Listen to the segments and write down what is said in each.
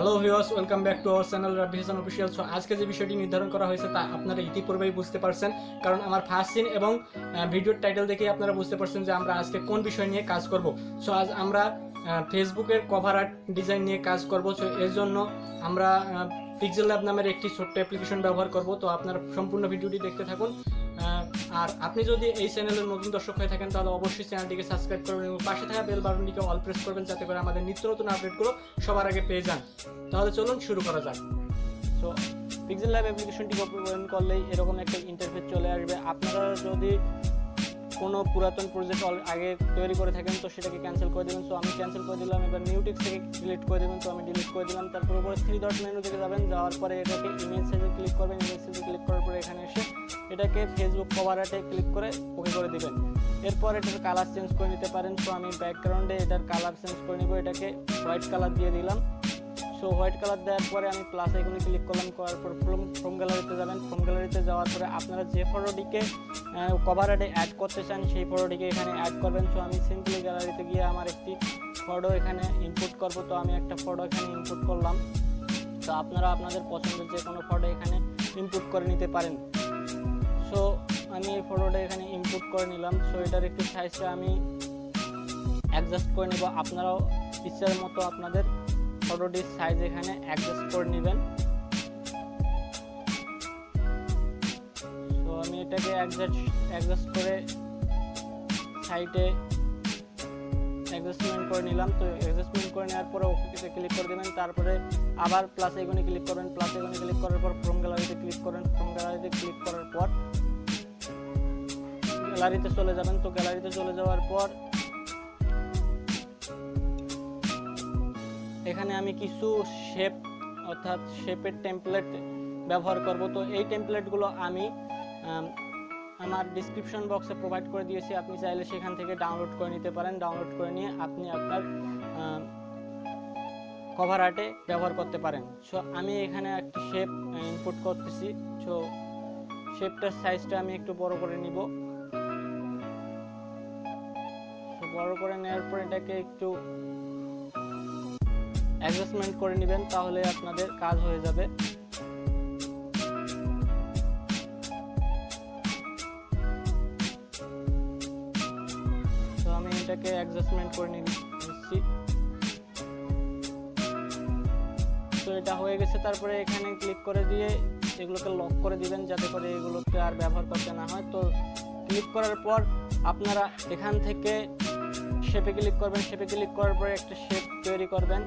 Hello viewers, welcome back to our channel Rabbi Hasan official. So আজকে যে বিষয়টি নির্ধারণ করা হয়েছে তা আপনারা ইতিপূর্বেই বুঝতে পারছেন, কারণ আমার ফার্স্ট সিন এবং ভিডিওর টাইটেল দেখেই আপনারা বুঝতে পারছেন যে আমরা আজকে কোন বিষয় নিয়ে কাজ করব। সো আজ আমরা ফেসবুকের কভার আর্ট ডিজাইন নিয়ে কাজ করব। সো এর জন্য আমরা পিক্সেলল্যাব নামের একটি ছোট্ট অ্যাপ্লিকেশন ব্যবহার করব। তো আপনারা সম্পূর্ণ ভিডিওটি দেখতে থাকুন। আর আপনি যদি এই চ্যানেলের নতুন দর্শক হয়ে থাকেন তাহলে অবশ্যই চ্যানেলটিকে সাবস্ক্রাইব করবেন এবং পাশে থাকা বেল বাটনটিকে অল প্রেস করবেন, যাতে করে আমাদের নিত্য নতুন আপডেটগুলো সবার আগে পেয়ে যান। তাহলে চলুন শুরু করা যাক। সো পিক্সেলল্যাব অ্যাপ্লিকেশনটি ওপেন করলেই এরকম একটা ইন্টারফেস চলে আসবে। আপনারা যদি কোনো পুরাতন প্রজেক্ট আগে তৈরি করে থাকেন তো সেটাকে ক্যান্সেল করে দেবেন। সো আমি ক্যান্সেল করে দিলাম। এবার নিউ টেক্সট থেকে ডিলিট করে দেবেন। তো আমি ডিলিট করে দিলাম। তারপর উপরে 3 ডট মেনু থেকে যাবেন, যাওয়ার পরে এটাকে ইমেজ সাইজে ক্লিক করবেন। ইমেজ সাইজে ক্লিক করার পরে এখানে এসে এটাকে ফেসবুক কভার আর্টে ক্লিক করে ওকে করে দিবেন। এরপর এটার কালার চেঞ্জ করে নিতে পারেন। সো আমি ব্যাকগ্রাউন্ডে এটার কালার চেঞ্জ করে নিব। এটাকে হোয়াইট কালার দিয়ে দিলাম। সো হোয়াইট কালার দেওয়ার পরে আমি প্লাস আইকনে ক্লিক করলাম। করার পর ফ্রম গ্যালারিতে যাবেন। ফ্রম গ্যালারিতে যাওয়ার পরে আপনারা যে ফটোটিকে কভার আর্টে অ্যাড করতে চান সেই ফটোটিকে এখানে অ্যাড করবেন। সো আমি সিম্পলি গ্যালারিতে গিয়ে আমার একটি ফটো এখানে ইনপুট করব। তো আমি একটা ফটো এখানে ইনপুট করলাম। তো আপনারা আপনাদের পছন্দের যে কোনো ফটো এখানে ইনপুট করে নিতে পারেন। সো আমি এই ফটোটা এখানে ইনপুট করে নিলাম। সো এটার একটু সাইজটা আমি অ্যাডজাস্ট করে নেব। আপনারাও ইচ্ছার মতো আপনাদের ফটোটির সাইজ এখানে অ্যাডজাস্ট করে নেবেন। তো আমি এটাকে অ্যাডজাস্ট করে সাইডে অ্যাডজাস্টমেন্ট করে নিলাম। তো অ্যাডজাস্টমেন্ট করে নেওয়ার পরে ওকেতে ক্লিক করে দেবেন। তারপরে আবার প্লাস আইকনে ক্লিক করবেন। প্লাস আইকনে ক্লিক করার পর ফ্রম গ্যালারিতে ক্লিক করেন। ফ্রম গ্যালারিতে ক্লিক করার পর গ্যালারিতে চলে যাবেন। তো গ্যালারিতে চলে যাওয়ার পর এখানে আমি কিছু শেপ অর্থাৎ শেপের টেমপ্লেট ব্যবহার করব। তো এই টেমপ্লেটগুলো আমি আমার ডিসক্রিপশন বক্সে প্রোভাইড করে দিয়েছি। আপনি চাইলে সেখান থেকে ডাউনলোড করে নিতে পারেন। ডাউনলোড করে নিয়ে আপনি আপনার কভার আর্টে ব্যবহার করতে পারেন। সো আমি এখানে একটি শেপ ইনপুট করতেছি। সো শেপটার সাইজটা আমি একটু বড় করে নিব। বড় করে নেওয়ার পর এটাকে একটু অ্যাডজাস্টমেন্ট করে নেবেন, তাহলে আপনাদের কাজ হয়ে যাবে। তো আমি এটাকে অ্যাডজাস্টমেন্ট করে নিচ্ছি। তো এটা হয়ে গেছে। তারপরে এখানে ক্লিক করে দিয়ে এগুলোকে লক করে দিবেন, যাতে করে এগুলোকে আর ব্যবহার করতে না হয়। তো ক্লিক করার পর আপনারা এখান থেকে শেপে ক্লিক করবেন। শেপে ক্লিক করার পরে একটা শেপ তৈরি করবেন,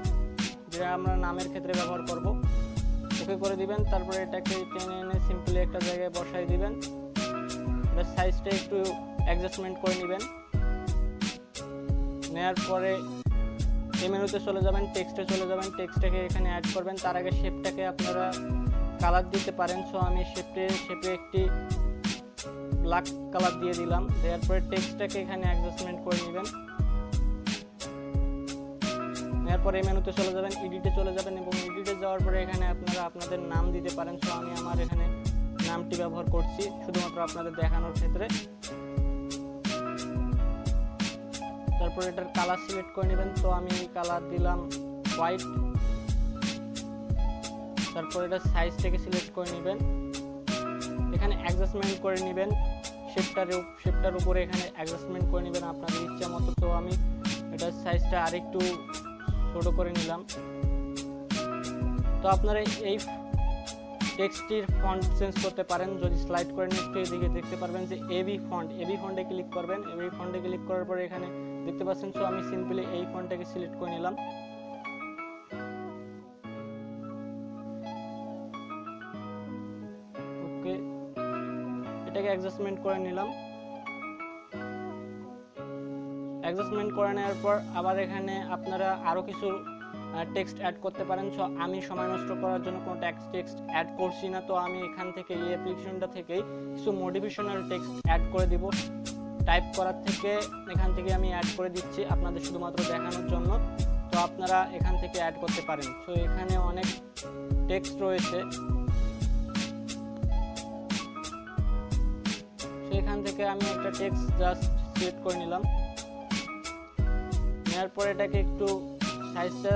যেটা আমরা নামের ক্ষেত্রে ব্যবহার করব। ওকে করে দিবেন। তারপরে এটাকে টেনে এনে সিম্পলি একটা জায়গায় বসাই দিবেন। এটার সাইজটা একটু অ্যাডজাস্টমেন্ট করে নেবেন। নেওয়ার পরে এই মেনুতে চলে যাবেন, টেক্সটে চলে যাবেন। টেক্সটটাকে এখানে অ্যাড করবেন। তার আগে শেপটাকে আপনারা কালার দিতে পারেন। সো আমি শেপে একটি ব্ল্যাক কালার দিয়ে দিলাম। দেওয়ার পরে টেক্সটটাকে এখানে অ্যাডজাস্টমেন্ট করে নেবেন। এরপরে এই মেনুতে চলে যাবেন, এডিটে চলে যাবেন এবং এডিটে যাওয়ার পরে এখানে আপনারা আপনাদের নাম দিতে পারেন। সো আমি আমার এখানে নামটি ব্যবহার করছি শুধুমাত্র আপনাদের দেখানোর ক্ষেত্রে। তারপর এটার কালার সিলেক্ট করে নেবেন। তো আমি কালার দিলাম হোয়াইট। তারপর এটার সাইজটাকে সিলেক্ট করে নেবেন, এখানে অ্যাডজাস্টমেন্ট করে নেবেন। শেপটার উপরে এখানে অ্যাডজাস্টমেন্ট করে নেবেন আপনাদের ইচ্ছা মতো। তো আমি এটার সাইজটা আরেকটু ছোট করে নিলাম। তো আপনারা এই টেক্সটটির ফন্ট চেঞ্জ করতে পারেন। যদি স্লাইড করে নিয়ে একটু এদিকে দেখতে পারবেন যে এবি ফন্টে ক্লিক করবেন। এবি ফন্টে ক্লিক করার পরে এখানে দেখতে পাচ্ছেন। সো আমি সিম্পলি এই ফন্টটাকে সিলেক্ট করে নিলাম। ওকে, এটাকে অ্যাডজাস্টমেন্ট করে নিলাম। অ্যাডজাস্টমেন্ট করে নেওয়ার পর আবার এখানে আপনারা আরও কিছু টেক্সট অ্যাড করতে পারেন। সো আমি সময় নষ্ট করার জন্য কোনো টেক্সট অ্যাড করছি না। তো আমি এখান থেকে এই অ্যাপ্লিকেশনটা থেকেই কিছু মোটিভেশনাল টেক্সট অ্যাড করে দিব। টাইপ করার থেকে এখান থেকে আমি অ্যাড করে দিচ্ছি আপনাদের শুধুমাত্র দেখানোর জন্য। তো আপনারা এখান থেকে অ্যাড করতে পারেন। সো এখানে অনেক টেক্সট রয়েছে। সো এখান থেকে আমি একটা টেক্সট জাস্ট সিলেক্ট করে নিলাম। নেওয়ার পরে এটাকে একটু সাইজটা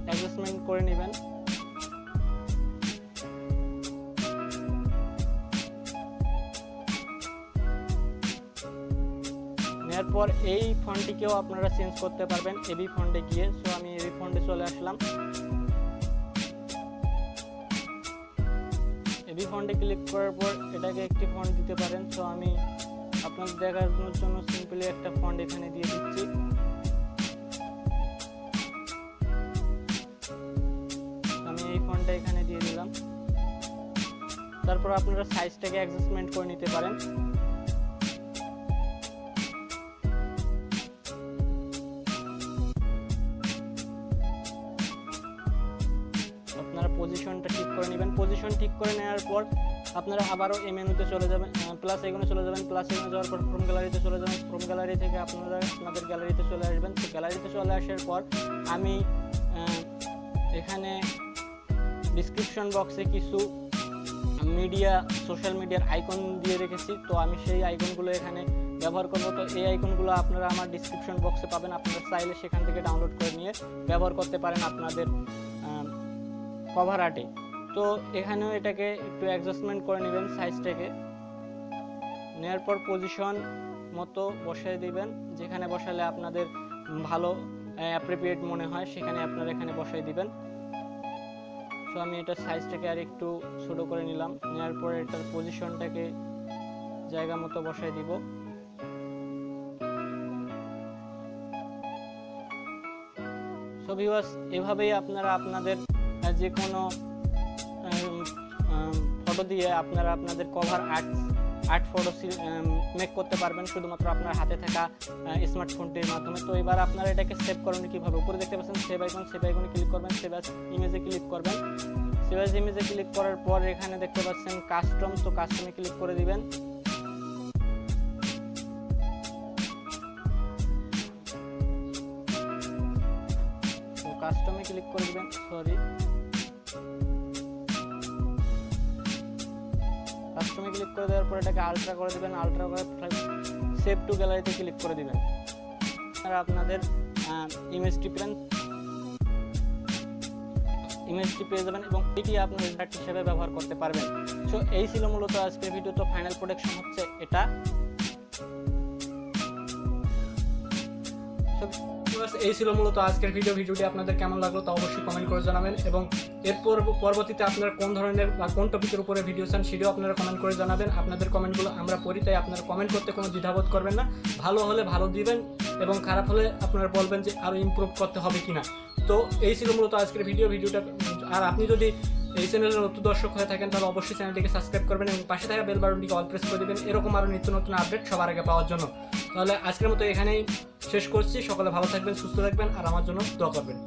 অ্যাডজাস্টমেন্ট করে নেবেন। এরপর এই ফন্টটিকেও আপনারা চেঞ্জ করতে পারবেন এবি ফন্টে গিয়ে। সো আমি এবি ফন্টে চলে আসলাম। এবি ফন্টে ক্লিক করার পর এটাকে একটি ফন্ট দিতে পারেন। সো আমি আপনাদের দেখানোর জন্য সিম্পলি একটা ফন্ট এখানে দিয়ে দিচ্ছি। আমি এই ফন্টটা এখানে দিয়ে দিলাম। তারপর আপনারা সাইজটাকে অ্যাডজাস্টমেন্ট করে নিতে পারেন। আপনারা পজিশনটা ঠিক করে নেবেন। পজিশন ঠিক করে নেওয়ার পর আপনারা আবারও এই মেনুতে চলে যাবেন, প্লাস আইকনে চলে যাবেন। প্লাস আইকনে যাওয়ার পর ফ্রম গ্যালারিতে চলে যাবেন। ফ্রম গ্যালারি থেকে আপনারা আপনাদের গ্যালারিতে চলে আসবেন। তো গ্যালারিতে চলে আসার পর আমি এখানে ডিসক্রিপশন বক্সে কিছু মিডিয়া সোশ্যাল মিডিয়ার আইকন দিয়ে রেখেছি। তো আমি সেই আইকনগুলো এখানে ব্যবহার করব। তো এই আইকনগুলো আপনারা আমার ডিসক্রিপশন বক্সে পাবেন। আপনারা চাইলে সেখান থেকে ডাউনলোড করে নিয়ে ব্যবহার করতে পারেন আপনাদের কভার আর্টে। তো এখানেও এটাকে একটু অ্যাডজাস্টমেন্ট করে নেবেন সাইজটাকে। নেওয়ার পর পজিশন মতো বসাই দিবেন, যেখানে বসালে আপনাদের ভালো অ্যাপ্রোপ্রিয়েট মনে হয় সেখানে আপনারা এখানে বসাই দিবেন। সো আমি এটার সাইজটাকে আর একটু ছোট করে নিলাম। নেওয়ার পর এটার পজিশনটাকে জায়গা মতো বসাই দিব। সো ভিউয়ার্স, এভাবেই আপনারা আপনাদের যে কোনো ফটো দিয়ে আপনারা আপনাদের কভার আর্ট ফটো মেক করতে পারবেন শুধুমাত্র আপনার হাতে থাকা স্মার্টফোনটির মাধ্যমে। তো এবার আপনারা এটাকে সেভ করবেন কীভাবে? উপরে দেখতে পাচ্ছেন সেভ আইকনে ক্লিক করবেন, সেভ অ্যাজ ইমেজে ক্লিক করবেন। সেভ অ্যাজ ইমেজে ক্লিক করার পর এখানে দেখতে পাচ্ছেন কাস্টম, তো কাস্টমে ক্লিক করে দিবেন। তো কাস্টমে ক্লিক করে দিবেন, কাস্টমে ক্লিক করে দেওয়ার পর এটাকে আলট্রা করে দিবেন। আলট্রা করে সেভ টু গ্যালারিতে ক্লিক করে দিবেন। আর আপনাদের ইমেজটি পেয়ে যাবেন এবং এটি আপনার আর্ট হিসেবে ব্যবহার করতে পারবেন। সো এই ছিল মূলত আজকের ভিডিও। তো ফাইনাল প্রোডাকশন হচ্ছে এটা। এই ছিল মূলত আজকের ভিডিওটি আপনাদের কেমন লাগলো তা অবশ্যই কমেন্ট করে জানাবেন এবং এরপর পরবর্তীতে আপনারা কোন ধরনের বা কোন টপিকের উপরে ভিডিও চান সেটাও আপনারা কমেন্ট করে জানাবেন। আপনাদের কমেন্টগুলো আমরা পড়ি, তাই আপনারা কমেন্ট করতে কোনো দ্বিধাবোধ করবেন না। ভালো হলে ভালো দিবেন এবং খারাপ হলে আপনারা বলবেন যে আরও ইমপ্রুভ করতে হবে কিনা। তো এই ছিল মূলত আজকের ভিডিওটা। আর আপনি যদি এই চ্যানেলের নতুন দর্শক হয়ে থাকেন তাহলে অবশ্যই চ্যানেলটিকে সাবস্ক্রাইব করবেন এবং পাশে থাকা বেল বাটনটিকে অল প্রেস করে দেবেন এরকম আরও নিত্য নতুন আপডেট সবার আগে পাওয়ার জন্য। তাহলে আজকের মতো এখানেই শেষ করছি। সকলে ভালো থাকবেন, সুস্থ থাকবেন আর আমার জন্য দোয়া করবেন।